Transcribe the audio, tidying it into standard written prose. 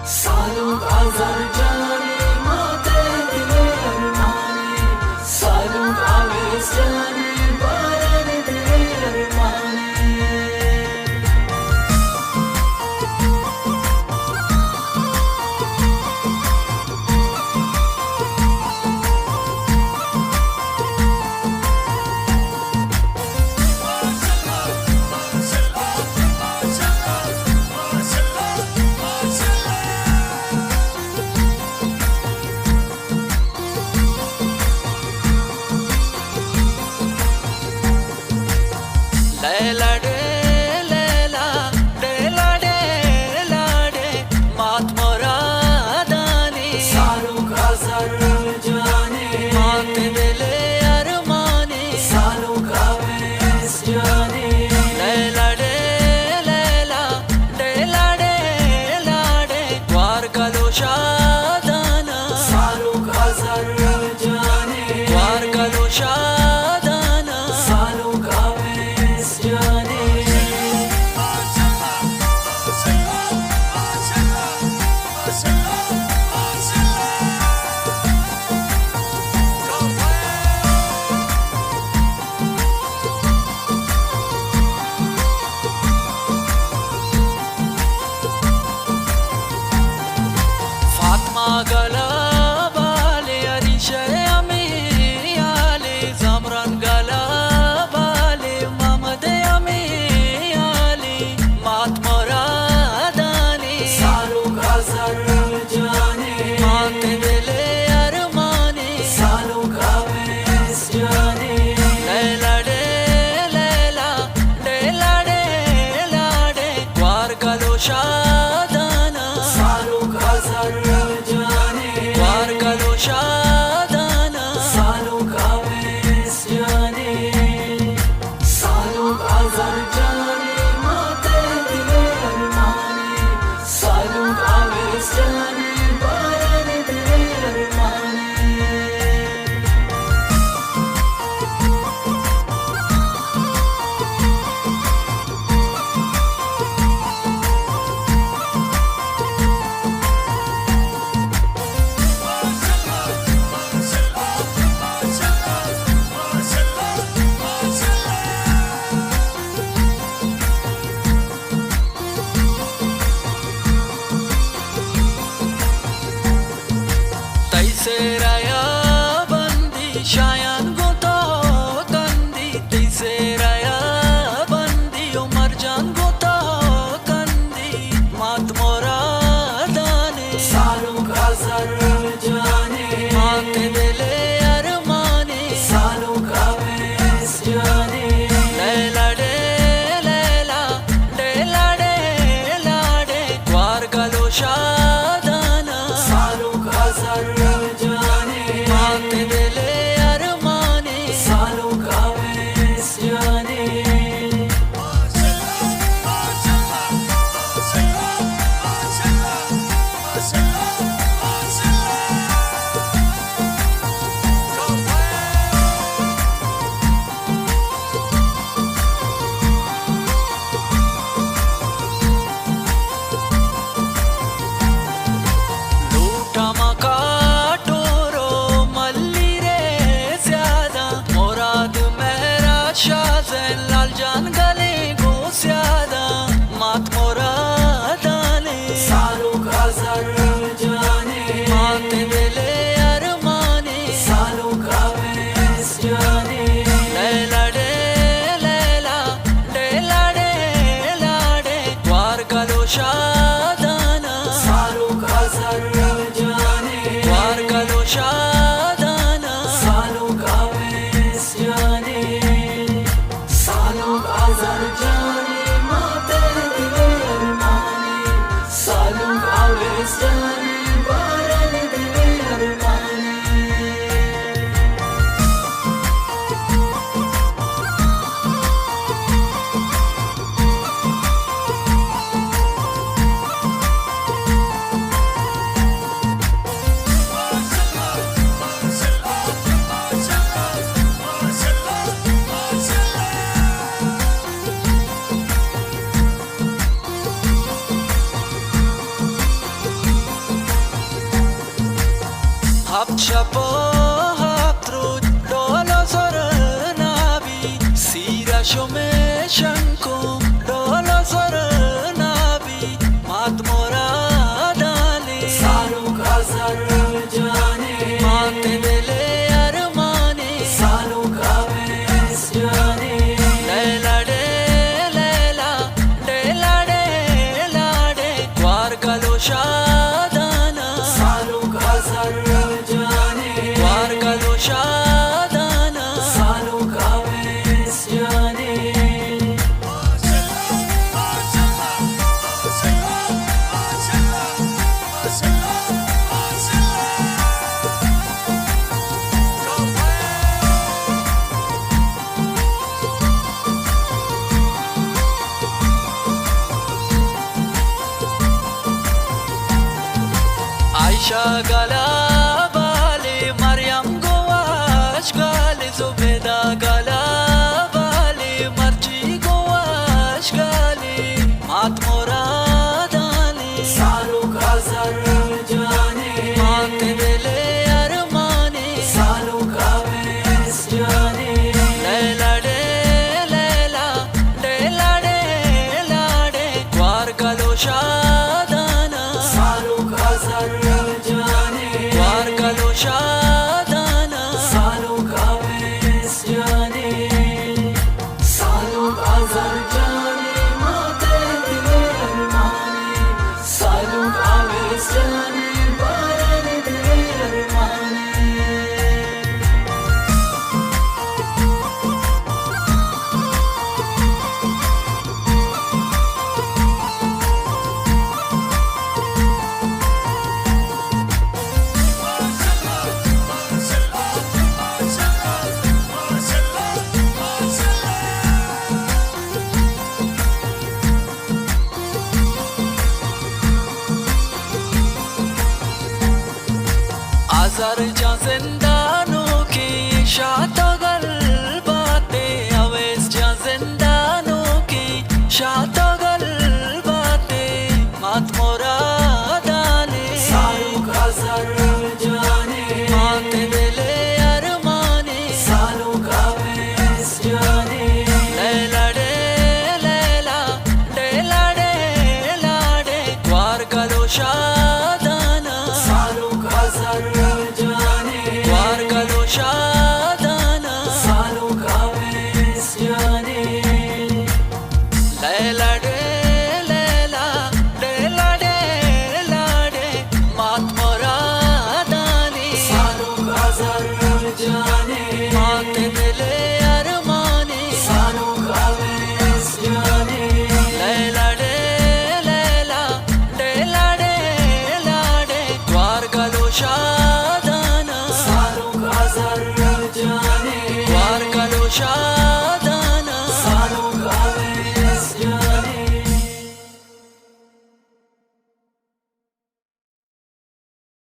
Saluk azar jani mate dile armani, saluk aves jani baran dile armani. लैला डे लैला डेला डे लाडे मात मोरा दानी Saluk azar jani, मात दिले अरमानी saluk aves jani. लैला डे लैला डेला डे लाडे वार कलोशा दाना Saluk azar jani, वार कलोशा दाना saluk aves jani. फात्मा गला बाले अरिशे अमी आले जमरान गला बाले ममद अमी आले मात मोरा दानी Saluk azar jani, मात दिले अरमानी saluk aves jani. लैला डे लैला डेला डे लाडे वार कलोशा दाना Saluk azar jani, वार कलोशा दाना saluk aves jani. Saluk azar jani mate dile armani, saluk aves jani baran dile armani. तैसे राया बंदी शायान गोता कंदी तैसे राया बंदी उमर जान गोता कंदी मात मोरा दाने Saluk azar jani, मात दिले अरमानी saluk aves jani. लैला डे लैला डेला डे लाडे वार कलोशा दाना Saluk azar jani, मात दिले अरमानी saluk aves jani. लूटा मका टोरो मल्ली रे ज्यादा मुराद मेरा शाज़न लाल जान गले गो ज्यादा मात मोरा दाने Saluk azar jani, मात दिले अरमानी saluk aves jani. लैला डे लैला डेला डे लाडे वार कलोशा दाना Saluk azar jani, वार कलोशा दाना saluk aves jani. Saluk azar jani mate dile armani, saluk aves jani baran dile armani. chapo haptrut dolo sornabi sira shome shanko dolo sornabi matmora dale saluk azar jane mate dele armane saluk aves jane Laila de Laila Laila de Laila War galo shadana saluk azar jane War galo shadana saluk aves jane Aisha gala bale Maryam goash gale Zubeda gala bale Marji goash gale Matmora dale saluk azar jane Mate dele armane saluk aves jane Laila de Laila Laila de Laila War galo shadana saluk azar jane War galo shadana saluk aves jane saluk azar jane mate dile armane saluk aves jane baran dile armane Azerbaycan zindanों की शातगल बातें अवेस्टर्न zindanों की शातगल बातें matmora dale saluk azar jane mate dele armane saluk aves jane Laila de Laila Laila de Laila War galo